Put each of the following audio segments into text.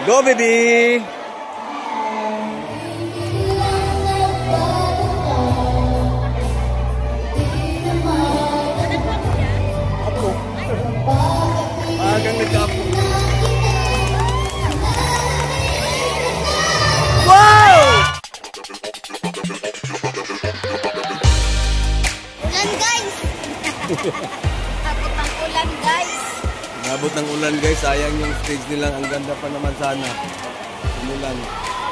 Go, baby! Apo. Magang nag-apo. Wow! Ulan, guys! Abot ng ulan, guys! Nabot ng ulan, guys. Sayang yung stage nila. Ang ganda pa naman sana. Umulan.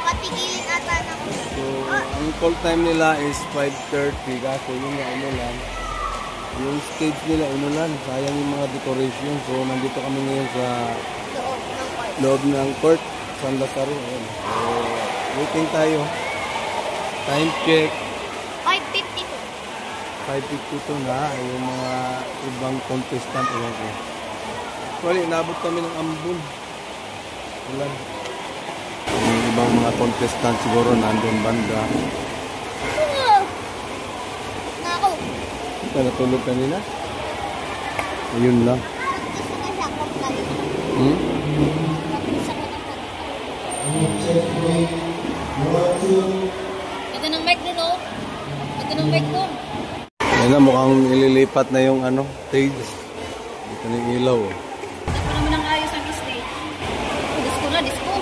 Patigilin ata ng ulan. So, ang call time nila is 5:30. Kaso yun nga, umulan. Yung stage nila, umulan. Sayang yung mga decoration. So, nandito kami ngayon sa loob ng court. San Lazaro. So, waiting tayo. Time check. 5:52. 5:52 na. Yung mga ibang contestant. Ewan ko. Actually, inabot kami ng ambon. Ulan. Yung ibang mga contestant siguro nandun banda. Nako. Natulog kanina? Ayun lang. Hmm? Ito ng mic din, oh. Ito ng mic ko. Ayun na, mukhang ililipat na yung ano, stage. Dito na yung ilaw. Ito naman ang ayos ang stage. Disco na, disco.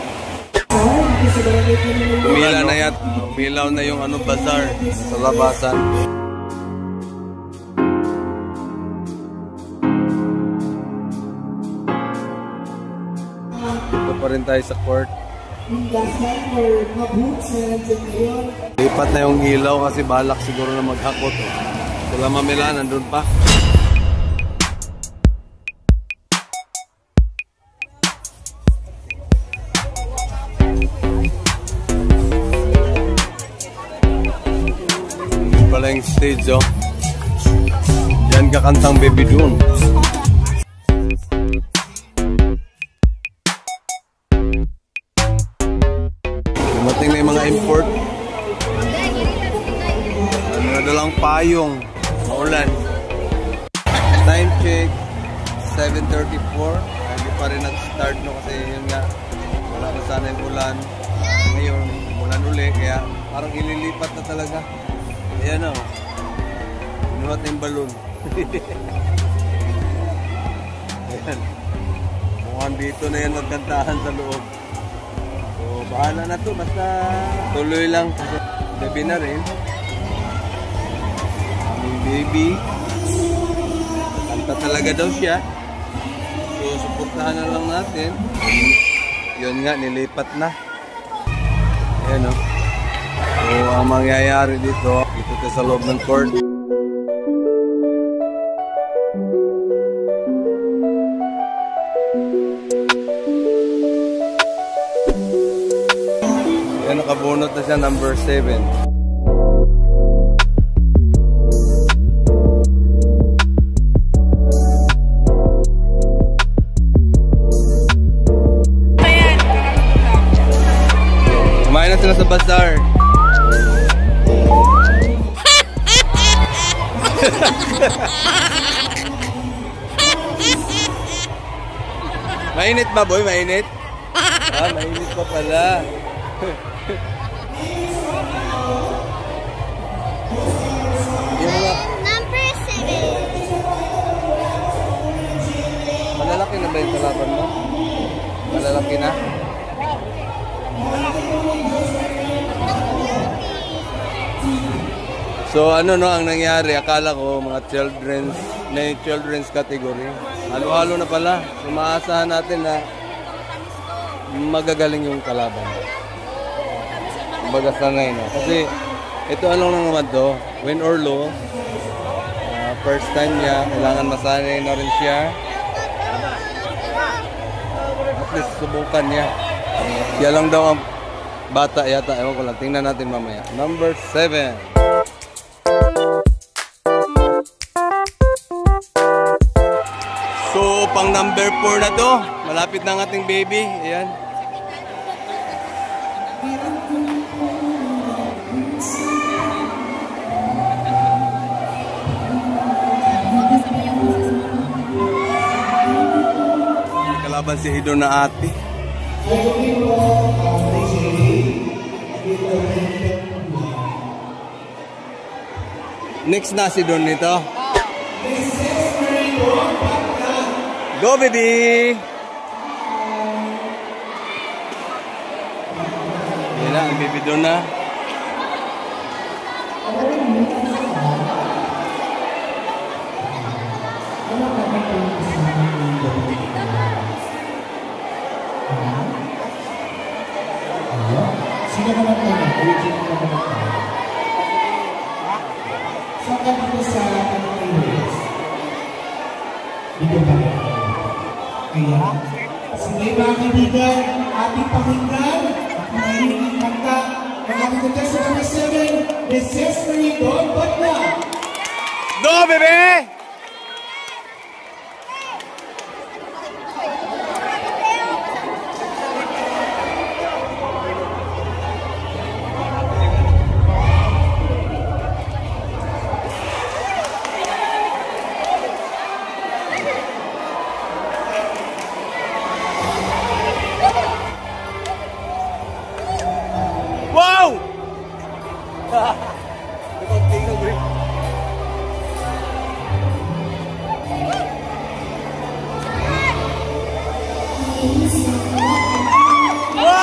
Umila na yan. Umilaw na yung ano, bazaar sa labasan. Dito pa rin tayo sa court. Lipat na yung ilaw kasi balak siguro na maghakot. Sila Mamila, nandun pa. Yun pala yung stage, oh. Yan kakantang Baby Doon. Dumating na yung mga import. Ano na dalang payong. Maulan. Time check 7:34. Hindi pa rin nag-start, no, kasi yun nga wala na sana yung ulan. Ngayon ulan uli, kaya parang ililipat na talaga. Ayan, o. Inuhat na yung balon. Ayan. Mukhang dito na yan magkantahan sa loob. So bahala na to, basta tuloy lang kasi gabi na rin. Baby, kanta talaga daw siya. So suportahan na lang natin. Yun nga, nilipat na. Ayan, o. So ang mangyayari dito sa loob ng court. Ayan, nakabunot na siya, number 7. Kumain na sila sa bazaar. Mainit ba, boy? Mainit? Ah, mainit pa pala. Number 7. Malalaki na ba yung kalaban mo? Malalaki na? So ano, no, ang nangyari, akala ko mga children's category. Halo-halo na pala. Umaasahan natin na magagaling yung kalaban. Baga sanay, no? Kasi ito ano lang naman to, win or lose. First time niya, kailangan masanay na rin siya. At least subukan niya. Siya lang daw ang bata yata. Ewan ko lang, tingnan natin mamaya. Number 7. So, pang number 4 na to. Malapit na ang ating baby. Ayan. Kalaban si Hido na ate. Next na si Don nito. Go, baby! Yan na, ang baby Don na. Sino naman tayo? Saan ka dito sa Pilipinas? Dito ba? Kaya, sige mga kaibigan, ating pakinggan, ang mahiling kanta ng ating contestant number 7, Mrs. Marie Don Batla. Go, baby! Wow! Wow!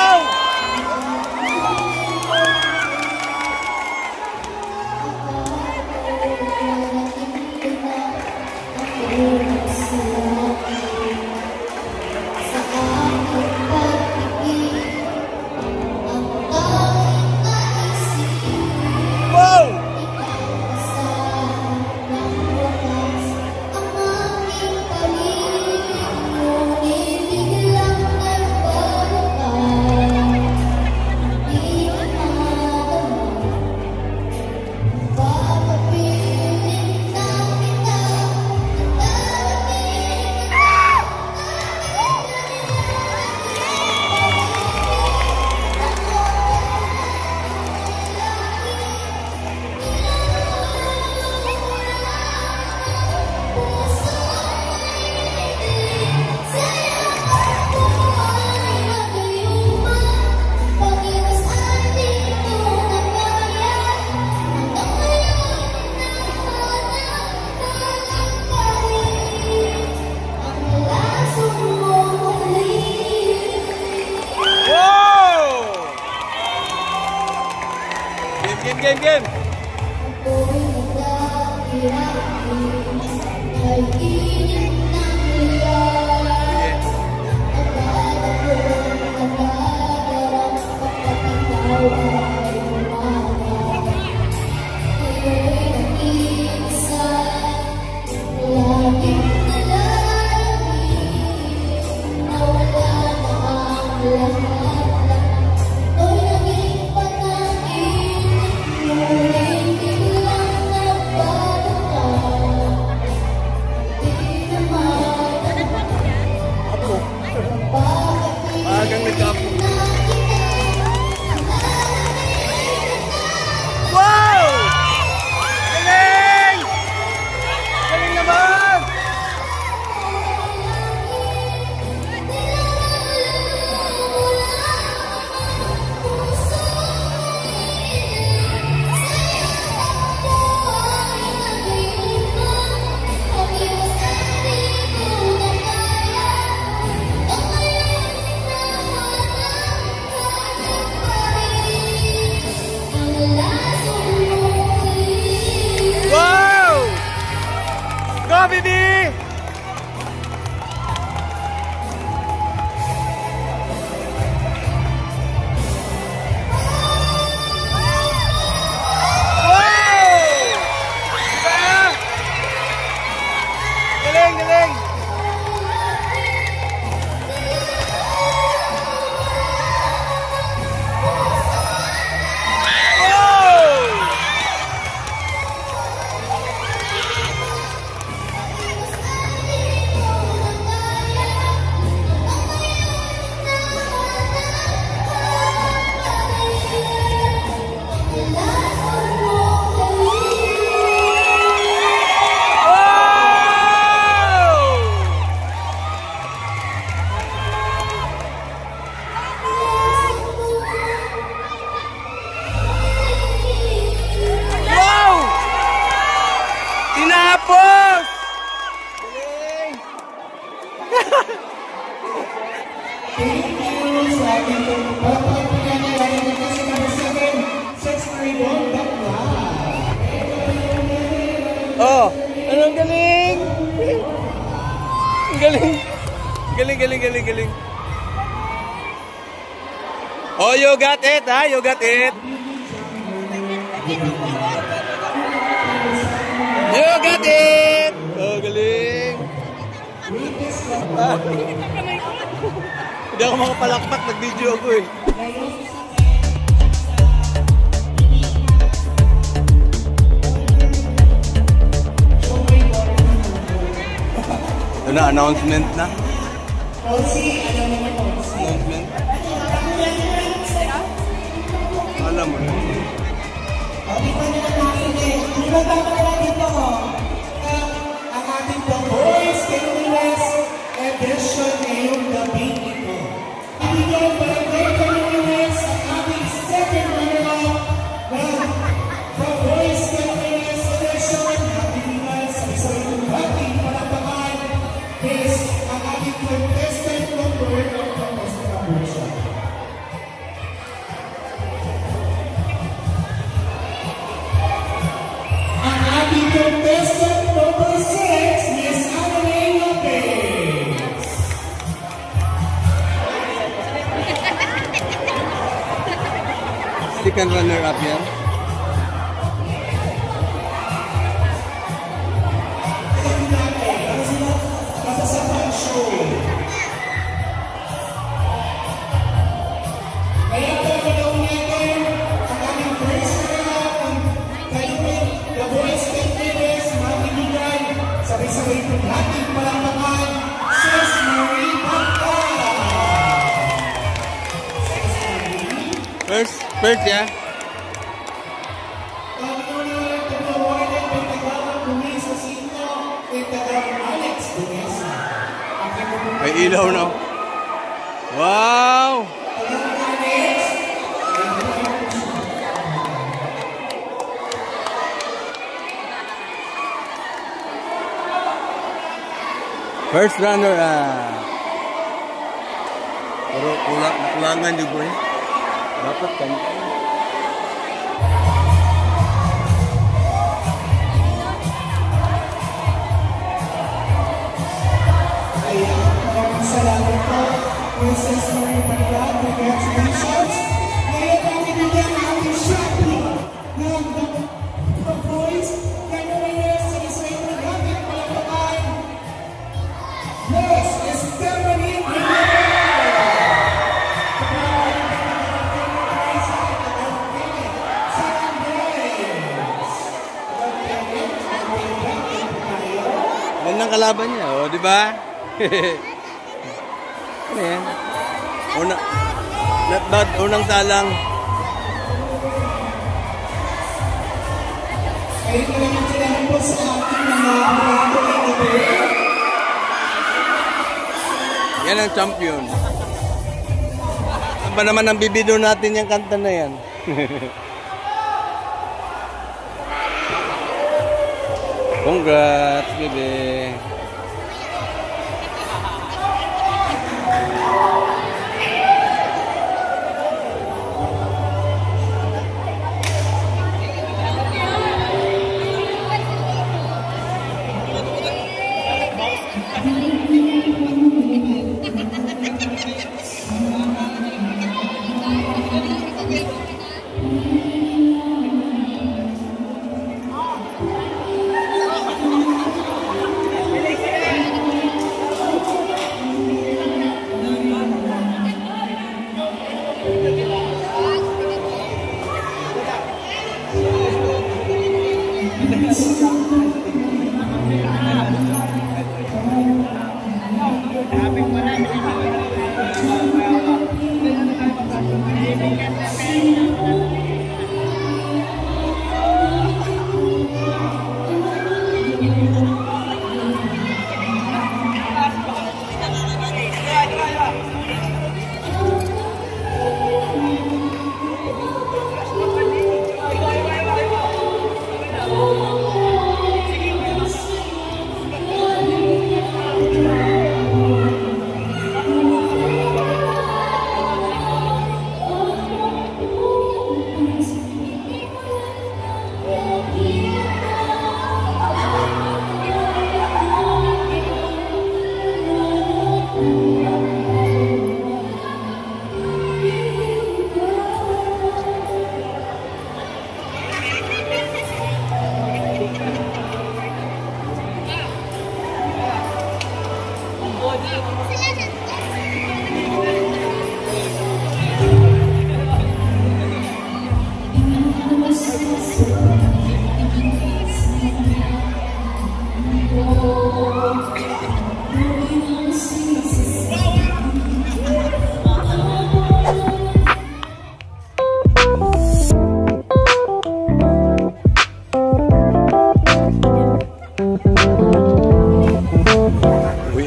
Game. Magang nagkapo. Wow! Galing! Galing naman! Thank you sa ating pagpapagpagyan niya. Lagi na kasi number 7, Sex Maribon Bakla. Oh, anong galing? Galing. Galing. Oh, you got it, ha? You got it. You got it. Oh, galing. Hindi ako makapalakpak. Nag-video ako eh. Ito na, announcement na. Announcement. Alam mo na. Ang ating The Voice Canonies edition ngayong gabi ito. Ibigay Barangay Canonies ang ating second runner-up ng The Voice Canonies edition. Ibigay sa isang ating palapakan is ang ating contestant number ng contestant version. Ang ating contestant number 6, Miss Annalyn Lopez. Second runner-up yan. Masasapan show. Kaya pagkakaroon natin ang aming first runner-up ng Kalupit The Voice Canonies, mga kaibigan, sabay-sabay po natin palakpakan, Sis Marie Bakla. First, yeah. Pag-unalan, pag-awalan, pag-tagalang Luis Jacinto, pag-tagalang Alex Dunesa. May ilaw na. Wow! Pag-tagalang Alex, First runner-up. Pero kulangan yung boy. Dapat kan. maraming salamat po. Princess Marie Bakla, congratulations. Ngayon ang ibigyan ang ating shopping ng The Voice Canonies sa isang ito natin palakpakan. Yes, Stephanie Gandang kalaban niya, oh, di ba? Ano yan? Not bad, unang salang. Kayo ko naman sila po sa ating mga gabi. Yan ang champion. Ano ba naman ang bibido natin yung kanta na yan? Congrats, bebe.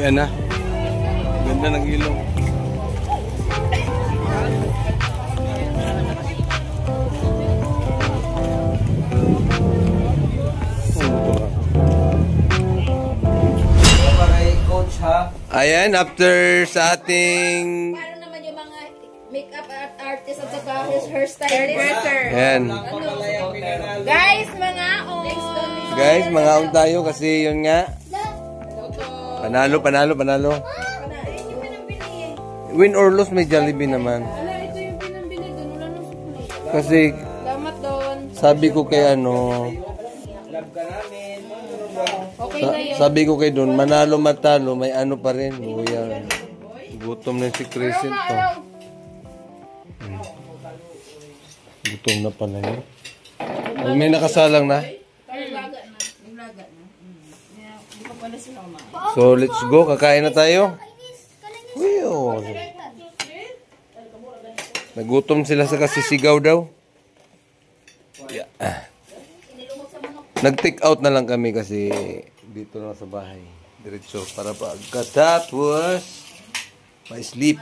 Yan na. Ganda ng ilong. Ayan, after sa ating... Paano naman yung mga makeup artist at saka hairstylist? Ayan. Guys, mga on! Guys, mga on tayo kasi yun nga. Panalo. Ayun yung pinambili eh. Win or lose, may Jollibee naman. Wala, ito yung pinambili doon. Wala nang sukli. Kasi Salamat doon. sabi ko kay ano, Okay na yun. sabi ko kay doon, manalo matalo, may ano pa rin. Uya, gutom na si Crescent to. Gutom na pala yun. Oh, may nakasalang na. So, let's go. Kakain na tayo. Uyo. Nagutom sila sa kasisigaw daw. Yeah. Nag-take out na lang kami kasi dito na sa bahay. Diretso para pagkatapos ma-sleep.